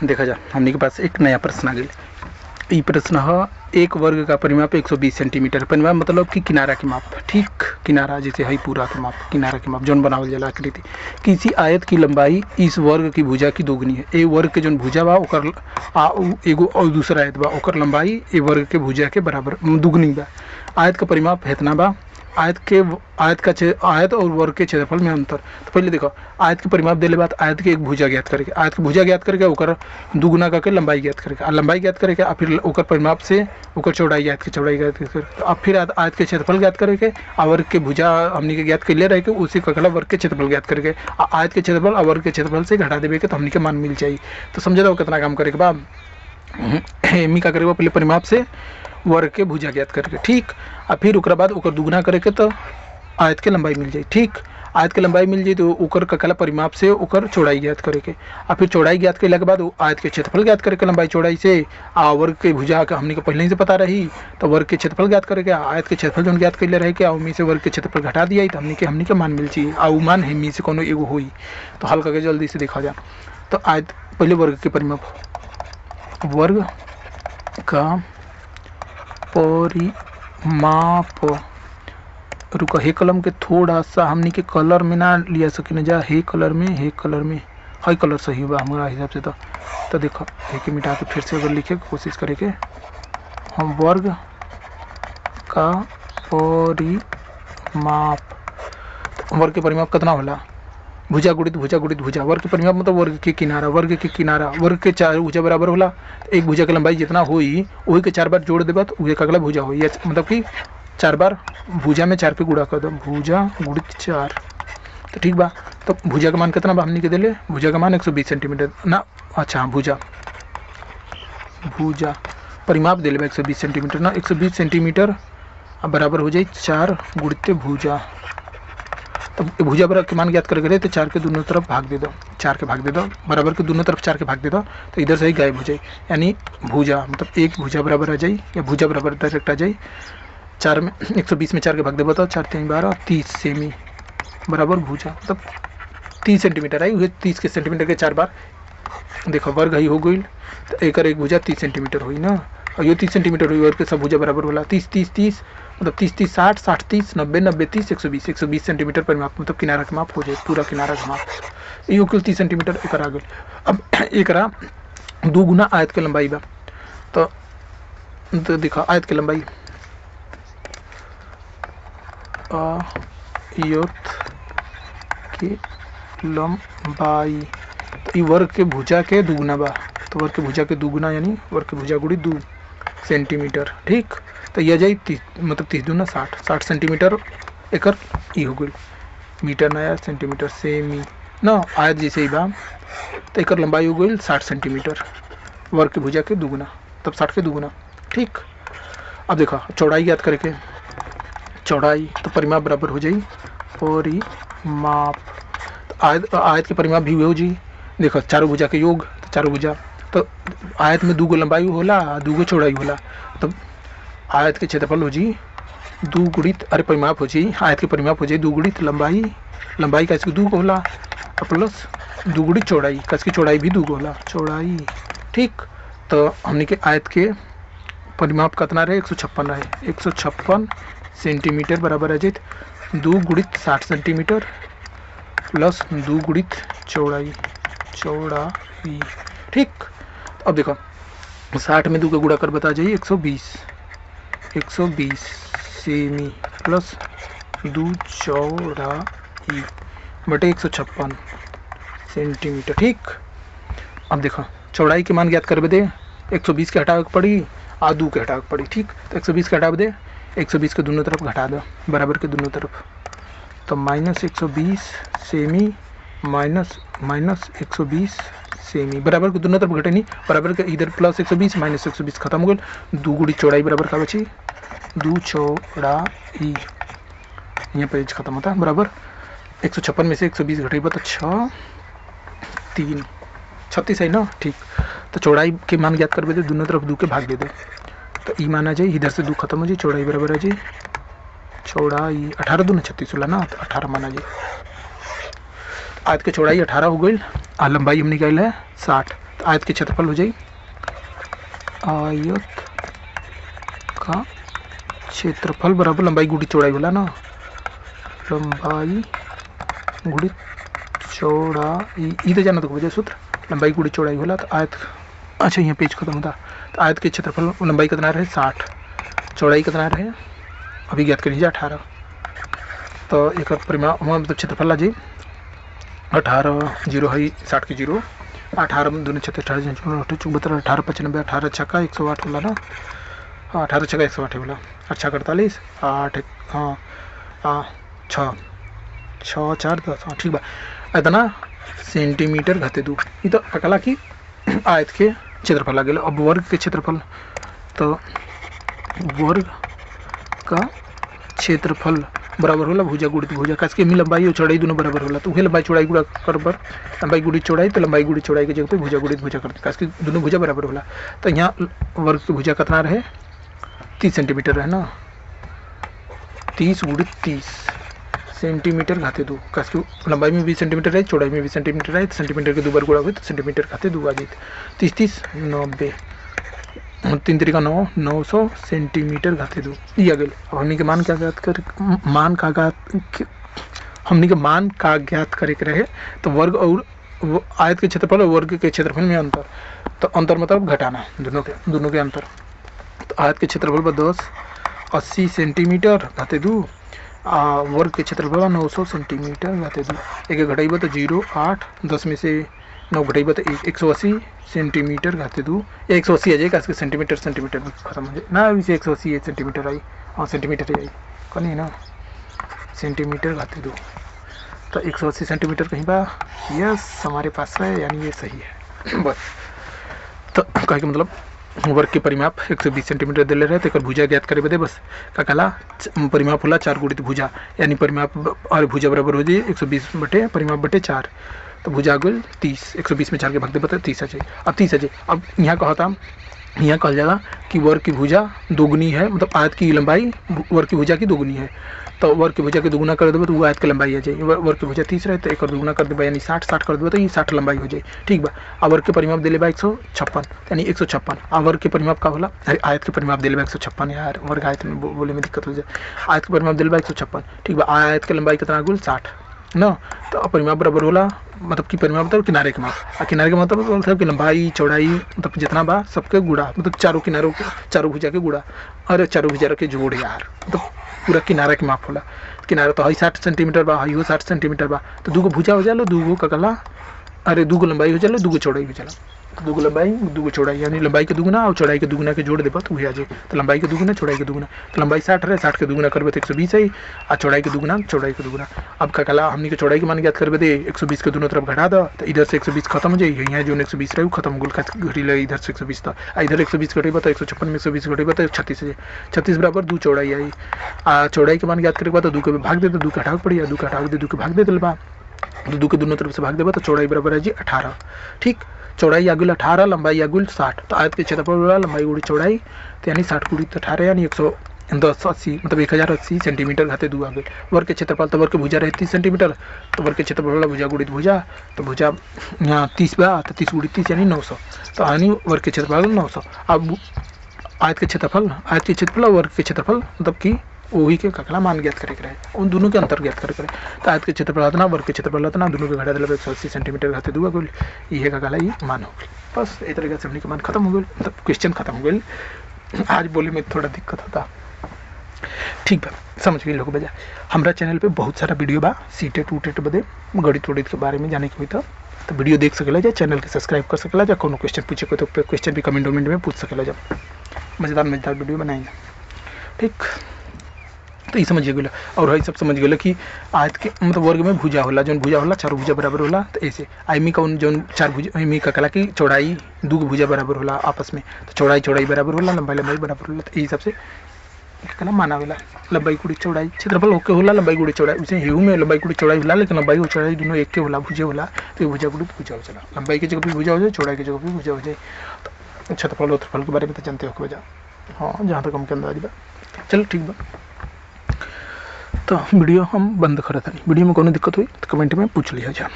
देखा जा हमने के पास एक नया प्रश्न आ गया। ई प्रश्न है एक वर्ग का परिमाप 120 सेंटीमीटर। परिमाप मतलब कि किनारा के माप, ठीक, किनारा जैसे है पूरा के माप, किनारा के माप जौन बनावल जाला आकृति। किसी आयत की लंबाई इस वर्ग की भुजा की दोगुनी है। ए वर्ग के जौन भुजा बा ओकर एगो और दूसरा आयत बा ओकर लंबाई ए वर्ग के भुजा के बराबर दुगनी बा। आयत का परिमाप इतना बा। आयत और वर्ग के क्षेत्रफल में अंतर। तो पहले देखो आयत के परिमाप देले बाद आयत के एक भुजा ज्ञात करके, आयत के भुजा ज्ञात करके ओकर दुगुना करके लंबाई ज्ञात करके, आ लंबाई ज्ञात करके आ फिर ओकर परिमाप से ओकर चौड़ाई, आयत के चौड़ाई ज्ञात करके, अब फिर आयत के क्षेत्रफल ज्ञात करके आ वर्ग के भुजा हमनी के ज्ञात कैले रहे के उसी ककला वर्ग के क्षेत्रफल ज्ञात करके आयत के क्षेत्रफल और वर्ग के क्षेत्रफल से घटा देवे के तो हमनी के मान मिल जाई। तो समझ जाओ कितना काम करे के बा। एमी का करेगा पहले परिमाप से वर्ग के भुजा ज्ञात करके, ठीक, और फिर ओकरा बाद ओकर दुगुना करके तो आयत के लंबाई मिल जाए, ठीक। आयत के लंबाई मिल जाए तो ओकर ककला परिमाप से ओकर चौड़ाई ज्ञात करके, और फिर चौड़ाई ज्ञात करने के बाद आयत के क्षेत्रफल ज्ञात करके लंबाई चौड़ाई से आ वर्ग के भुजा का हमने को पहले ही से पता रही तो वर्ग के क्षेत्रफल ज्ञात करके आयत के क्षेत्रफल जो ज्ञात कैले रहे कि उम्मीद से वर्ग के क्षेत्रफल घटा दिया तो हमने के मान मिल चाहिए आ मान हमी से कोनो एगो हुई। तो हल करके जल्दी से देखा जाए तो आयत पहले वर्ग के परिमाप, वर्ग का परिमाप, रुका हे कलम के थोड़ा सा हमनी के कलर में ना लिया सकी न जा, हे कलर में हाई कलर सही बा हमारा हिसाब से। तो देखो हे के मिटा के फिर से अगर लिखे के कोशिश करे के हम वर्ग का परिमाप, तो वर्ग के परिमाप कितना होला, भुजा गुणित भुजा गुणित भुजा। वर्ग के परिमाप मतलब वर्ग के किनारा, वर्ग के चार भुजा बराबर होला। एक भुजा की लंबाई जितना हुई वही के 4 बार जोड़ देबा तो वही अगला भुजा हुई, मतलब कि 4 बार भुजा में 4 पे गुणा कर दो, भुजा गुणित 4। तो ठीक बा। तो भुजा का मान कितना बा हमने के दिले, भुजा का मान 120 सेंटीमीटर ना, अच्छा भुजा परिमाप दिले बा 120 सेंटीमीटर ना, 120 सेंटीमीटर बराबर हो जाए 4 गुणित भुजा। तो भुजा बराबर के मान ज्ञात करके तो 4 के दोनों तरफ भाग दे दो, 4 के भाग दे दो, बराबर के दोनों तरफ 4 के भाग दे दो तो इधर से ही गायब हो जाए, यानी भुजा मतलब एक भुजा बराबर आ जाए या भुजा बराबर डायरेक्ट आ जाए। 4 में 120 में 4 के भाग दे बताओ, 4 3 12 30 सेमी बराबर भुजा मतलब 30 सेंटीमीटर आई हुई, 30 के सेंटीमीटर के 4 बार देखो वर्ग ही हो गई तो एक भुजा 30 सेंटीमीटर हुई ना, और ये 30 सेंटीमीटर हुई वर्ग के सब भुजा बराबर होला 30 30 30 मतलब 30 30 60 60 30 90 90 30 120 सेंटीमीटर परिमाप मतलब किनारा का माप हो जाए, पूरा किनारा का माप ये कुल 30 सेंटीमीटर एक आ गई। अब एक दो गुना आयत के लंबाई बा तो देखो आयत की लंबाई आयत की लंबाई तो वर्ग के भुजा के दुगुना बा, तो वर्ग के भुजा के दुगुना यानी वर्ग के भुजा गुड़ी 2 सेंटीमीटर, ठीक। तो यह जाए मतलब 30 दूना 60 सेंटीमीटर एक हो गई, मीटर नया सेंटीमीटर सेमी ना, आयत जैसे ही बा तो एक लंबाई हो गई 60 सेंटीमीटर, वर्ग के भुजा के दुगुना तब 60 के दुगुना, ठीक। अब देखो चौड़ाई याद करके, चौड़ाई तो परिमाप बराबर हो जाए परिमाप, तो आयत के परिमाप भी हो जाए। देखो चारों भुजा के योग, तो चारों भुजा तो आयत में 2 लंबाई होला 2 चौड़ाई होला, तो आयत के क्षेत्रफल हो जी 2 गुणित परिमाप हो जाए, आयत के परिमाप हो जाए 2 गुणित लंबाई का इसकी 2 होला प्लस 2 गुणित चौड़ाई का इसकी चौड़ाई भी 2 होला चौड़ाई, ठीक। तो हमने के आयत के परिमाप कितना रहे 156 रहे, 156 सेंटीमीटर बराबर आ जाए 2 गुणित 60 सेंटीमीटर प्लस 2 गुणित चौड़ाई, ठीक। अब देखो 60 में 2 का गुणा कर बता जाइए 120 सेमी प्लस 2 चौड़ाई बटे 156 सेंटीमीटर, ठीक। अब देखो चौड़ाई के मान ज्ञात कर दे 120 के हटावे पड़ी आ 2 के हटावे पड़ी, ठीक। तो 120 के हटावे दे 120 के दोनों तरफ घटा दो बराबर के दोनों तरफ, तो माइनस 120 सेमी माइनस 120 सेमी बराबर के दोनों तरफ घटे नहीं, बराबर के इधर प्लस 120 माइनस 120 खत्म हो गए, 2 गुणी चौड़ाई बराबर का बची 2 चौड़ाई, यहाँ पेज खत्म होता है बराबर 156 में से 120 घटेगा तो 6 3 36 है ना, ठीक। तो चौड़ाई के मान ज्ञात कर दे दोनों तरफ 2 के भाग दे दे तो ई माना जाए, इधर से 2 खत्म हो जाए, चौड़ाई बराबर आ जाए चौड़ाई 18 दूना 36 होला ना, तो 18 माना जाए। आयत के चौड़ाई 18 हो गई, लंबाई हमने निकाल है 60, तो तो आयत के क्षेत्रफल हो जाए आयत का क्षेत्रफल बराबर लंबाई गुड़ी चौड़ाई होला ना, लंबाई गुड़ी चौड़ाई ये तो जाना तो वजह सूत्र लंबाई गुड़ी चौड़ाई होला। तो आयत, अच्छा यहाँ पेज खत्म होता। तो आयत के क्षेत्रफल लंबाई कितना रहे 60, चौड़ाई कितना रहे अभी ज्ञात कर लीजिए 18। तो एक परिमाण मतलब क्षेत्रफल ला जी 18 जीरो है 60 की जीरो 18 में दोनों 18 74 18 95 18 छक्का 108 होला ना, हाँ 18 छक्का 108 होला, 8 48 8 हाँ 6 6 4 10 हाँ ठीक बा। इतना सेंटीमीटर घते दू ये तो कला की आयत के क्षेत्रफल आ गया। अब वर्ग के क्षेत्रफल, तो वर्ग का क्षेत्रफल बराबर होला भुजा गुणित भुजा, खास के लंबाई और चौड़ाई दोनों बराबर होला। तो वही लंबाई चौड़ाई गुणा बराबर लंबाई गुणित चौड़ाई, तो लंबाई गुणित चौड़ाई के जगह पे भुजा गुणित भुजा करते, खास के दोनों भुजा बराबर होला। तो यहाँ वर्ग की भुजा कितना रहे 30 सेंटीमीटर रहे ना, 30 गुणित 30 सेंटीमीटर घाते दो, खास की लंबाई में 20 सेंटीमीटर है, चौड़ाई में 20 सेंटीमीटर है, तो सेंटीमीटर के 2 बार गुणा हुए तो सेंटीमीटर घाते 2 आ जाए। 30 30 90 3 तरीका 9 900 सेंटीमीटर घाते दो ये आ गए। अब हमने के मान क्या ज्ञात कर हमने के मान का ज्ञात करे के रहे। तो वर्ग और आयत के क्षेत्रफल और वर्ग के क्षेत्रफल में अंतर, तो अंतर मतलब घटाना दोनों के अंतर। तो आयत के क्षेत्रफल पर 10 80 सेंटीमीटर घाते दू, वर्ग के क्षेत्रफल 900 सेंटीमीटर घाते दू। एक घटाइबा तो 0 8 10 में से 9 घटाइबा तो 180 सेंटीमीटर घाते दू, 180 आ जाएगा, सेंटीमीटर सेंटीमीटर में खत्म हो जाए ना, अभी से 180 सेंटीमीटर आई, हाँ सेंटीमीटर आई कहीं ना सेंटीमीटर घाते दू। तो 180 सेंटीमीटर कहीं बा, यस हमारे पास है, यानी ये सही है बस। तो कहे के मतलब वर्ग के परिमाप 120 सेंटीमीटर दिले रहे, तो भुजा ज्ञात करे बदे बस का कला परिमाप होला 4 गुणित भुजा, यानी परिमाप और भुजा बराबर हो जाए 120 बटे परिमाप बटे 4। तो भुजा गुल 30, 120 में 4 के भाग दे बता 30 आ जाए। अब 30 आ जाए। अब यहाँ कहता यहाँ कहा जाएगा कि वर्ग की भुजा दोगुनी है, मतलब आयत की लंबाई वर्ग की भुजा की दोगुनी है। तो वर्ग की भुजा के दुगुना कर देवे तो वो आयत की लंबाई आ जाए। वर्ग की भुजा 30 रहे तो एक और दुगुना कर देवे यानी 60 60 कर देवे तो ये 60 लंबाई हो जाए, ठीक बा। अब वर्ग के परिमाप दिले बा 156 यानी 156। अब वर्ग के परिमाप का होला, अरे आयत के परिमाप दिले बा 156, यार वर्ग आयत में बोले में दिक्कत हो जाए। आयत के परिमाप दिले बा 156, ठीक बा। आयत की लंबाई कितना गुल 60 ना, तो परिमाप बराबर होला मतलब कि परिमाप मतलब किनारे के माप, किनारे के मतलब कि लंबाई चौड़ाई मतलब जितना बा सबके गुड़ा, मतलब चारों किनारों के चारों भुजा के गुड़ा, अरे चारों भुजा के जोड़ यार, मतलब पूरा किनारा के माप होला। किनारा तो 60 सेंटीमीटर बा, 60 सेंटीमीटर बा, तो 2 भुजा हो जाला, 2 का गला, अरे 2 लंबाई हो जाला, 2 चौड़ाई हो जाला, 2 लंबाई 2 चौड़ाई, यानी लंबाई के दुगुना और चौड़ाई के दुगुना के जोड़ देबा तो वही आ जाए। तो लंबाई के दुगुना चौड़ाई के दुगुना, तो लंबाई 60 रहे, 60 के दुगुना करबे तो 120 है, और चौड़ाई के दुगुना चौड़ाई के दुगुना। अब का कला हमनी के चौड़ाई के मान ज्ञात करबे दे 120 के दोनों तरफ घटा दो, तो इधर से 120 खत्म हो जाए, यहाँ जो 120 रहे खत्म गुल घटी ले, इधर से 120 था, इधर 120 घटेबा तो 156 में 120 घटेबा तो 36 है, 36 बराबर 2 चौड़ाई आई। चौड़ाई के मान ज्ञात करे तो 2 के भाग दे, तो 2 का हटाव पड़ी, 2 का हटाव दे 2 के भाग दे दिलबा, तो 2 के दोनों तरफ से भाग देबा तो चौड़ाई बराबर है जी 18, ठीक। चौड़ाई आगुल 18, लंबाई आगुल 60। तो आयत के क्षेत्रफल वाला लंबाई गुड़ी चौड़ाई, तो यानी 60 गुड़ी 18 यानी 110 मतलब 1080 सेंटीमीटर घाते 2 आगे। वर्ग के क्षेत्रफल तो वर्ग के भुजा रहे 30 सेंटीमीटर, तो वर्ग के क्षेत्रफल वाला भुजा गुड़ित भुजा, तो भुजा यहाँ 30 बा, तो 30 गुड़ी 30 यानी 900, तो यानी वर्ग के क्षेत्रफल 900। अब आयत के क्षेत्रफल और वर्ग के क्षेत्रफल मतलब कि वही के ककला मान ज्ञात करे रहे, उन दोनों के अंतर ज्ञात करे। तो आयत के क्षेत्रफल उतना, वर्ग के क्षेत्रफल उतना, दोनों के घटा दिला 180 सेंटीमीटर घाते 2 गुल, ये ककला ये मान हो गई। बस इस तरीके से हमने का मान खत्म हो गई, मतलब क्वेश्चन खत्म हो गई। आज बोले में थोड़ा दिक्कत होता, ठीक बा, समझ गए लोग। बजा हमारा चैनल पे बहुत सारा वीडियो बा सीटेट उटेट बदे गणित वणित के बारे में जाने के हुई तो वीडियो देख सकेला जा, चैनल के सब्सक्राइब कर सकेला जा, कोनो क्वेश्चन पूछे को तो क्वेश्चन भी कमेंट में पूछ सकेला जा, मज़ेदार वीडियो बनाएंगे, ठीक। तो ये समझ गए और वही सब समझ गए कि आयत के मतलब वर्ग में भुजा होला, जो भुजा होला 4 भुजा बराबर होला। तो ऐसे आईमी का जो 4 भुजा आईमी का कला की चौड़ाई 2 भुजा बराबर होला आपस में, तो चौड़ाई बराबर होला, लंबाई बराबर होला। तो ये सबसे कला माना होला लंबाई गुड़ी चौड़ाई क्षेत्रफल ओके होला, लंबाई गुड़ी चौड़ाई उसे हेऊ में लंबाई गुड़ी चौड़ाई होला, लेकिन लंबाई और चौड़ाई दोनों एक के होला, भुजे होला। तो ये भुजा गुड़ी भुजा हो चला, लंबाई की जगह भी भुजा हो जाए, चौड़ाई की जगह भी भुजा हो जाए। तो क्षेत्रफल और क्षेत्रफल के बारे में तो जानते हो वजह, हाँ जहाँ तक हमके अंदाज बा। चलो ठीक बा, तो वीडियो हम बंद करत हनी। वीडियो में कोनो दिक्कत हुई तो कमेंट में पूछ लिया जा।